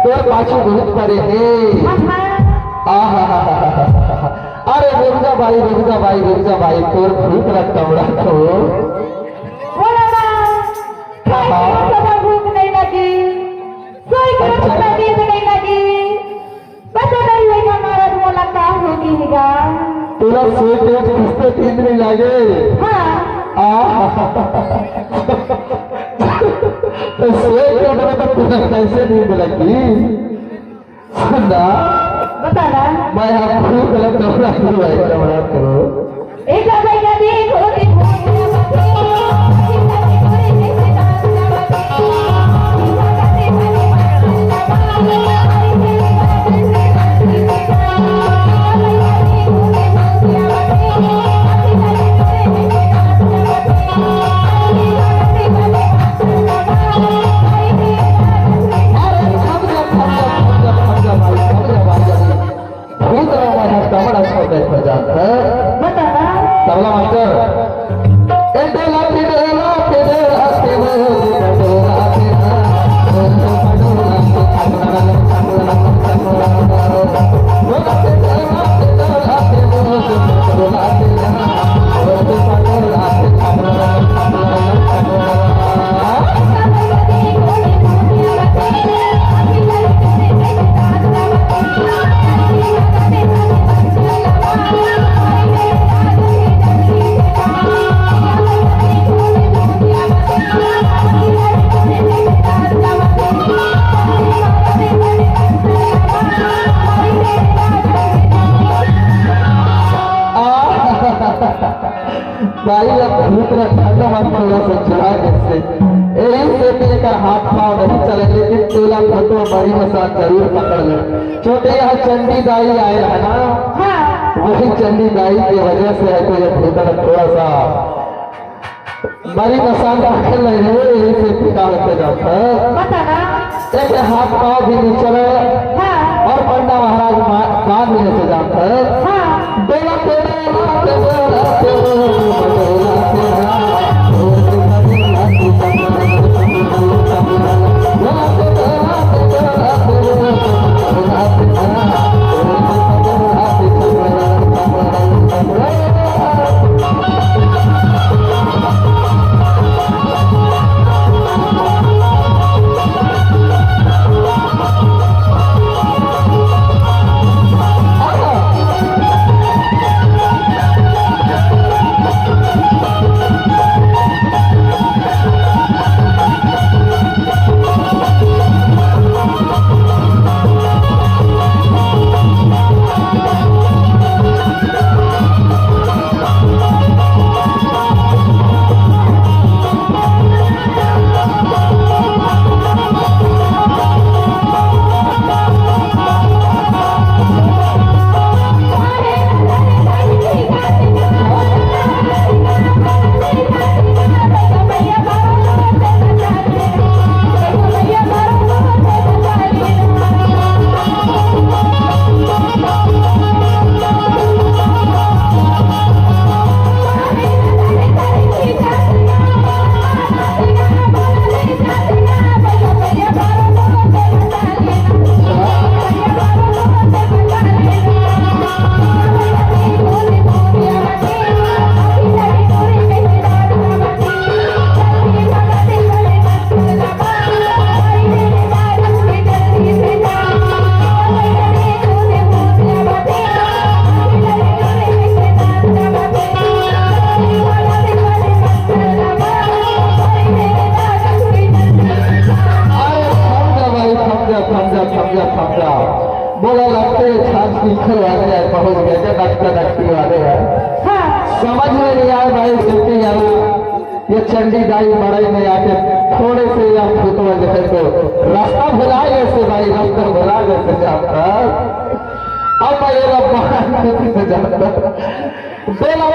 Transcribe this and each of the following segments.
तोर पाछू बहुत परे है। अरे रेवजा भाई तोर भूख लगता तो भूख नहीं लगी, कोई नहीं लगी, पता नहीं है हमारा मुलाकात होगी। पूरा सेठ किससे तीन नहीं लगे। तो कैसे नींद लगी सुनना बताना। मैं आपको गलत करो एक देखो तबला भाई अब भूत ठंडा मत पड़ना से चढ़ा कैसे दिन से भी एक हाथ पाँव नहीं चले, लेकिन चूल्हा फोटो बड़ी मसाज जरूर पकड़ ले। छोटे यहाँ चंडी दाई आए है ना, हाँ वही चंडी दाई की वजह से है तो ये भूतल थोड़ा सा बड़ी मसाज पकड़ ले रहे, यही से टिका होते जाता है। बता ना। एक हाथ पाँव भी नहीं चले हाँ और पंडा महाराज बांध लेने से जाता है। हाँ बेला तेरा बोला लगते छाछ लिखल वाले है, पहुंच गए थे डॉक्टर डॉक्टरी वाले है। हाँ समझ में नहीं आए भाई सिद्धि यार, ये चंडी दाई बड़े में आके थोड़े से या फुट में देखे तो रास्ता भुला गए भाई, रास्ता भुला गए जाता। अब मैं ये लोग से जाता बेला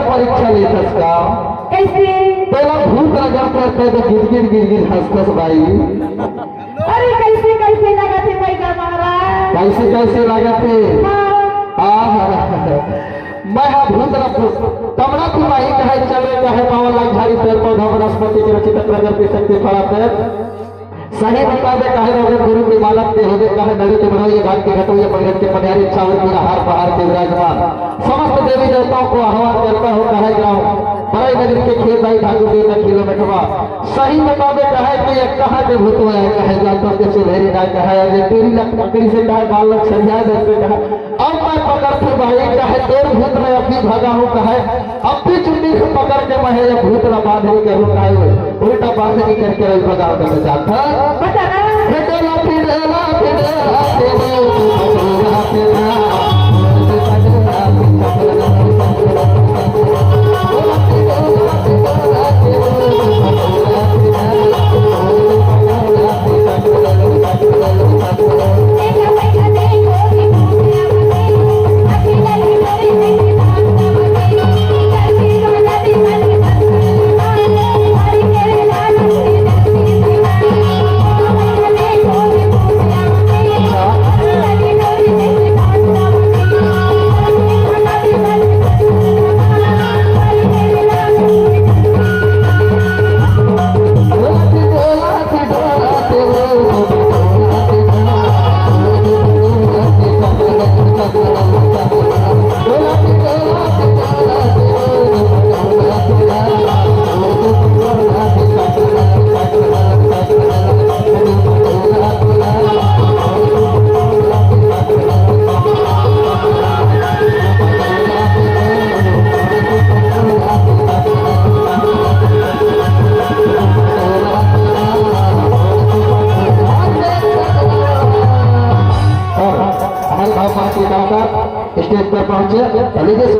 परीक्षा लेतस का कैसे? पहला भूख लगा करते तो गिर हंस भाई। अरे कैसे कैसे लगा थे पैदा महाराज? कैसे कैसे लगा थे? मैं हाँ भूत तमरा तू माही कहे चले कहे पावन लाख झाड़ी पेड़ पौधा वनस्पति के रचित प्रगति शक्ति फला पेड़ सही मुताबिक कहे रहे गुरु के बालक के होगे कहे नदी के बनोगे घाट के घटोगे पगड़ के पधारी छावर की हार पहाड़ के विराजमान समस्त देवी देवताओं को आह्वान करता हो कहे जाओ बड़े नगर के खेत आई ठाकुर जी में किलोमीटर सही मुताबिक कहे कि ये कहाँ के भूत हुआ है कहे जाता के सुधेरी ना कहे अरे तेरी लकड़ी से कहे बालक सरिया जैसे कहे अब मैं पकड़ के भाई कहे तेर भूत में अपनी भगा हूँ कहे अब भी चुन्नी से पकड़ के मैं ये भूत ना बांधने के हूँ कहे उल्टा बांधने करके वही भगा देना चाहता बता ना स्टेज पर पहुंचे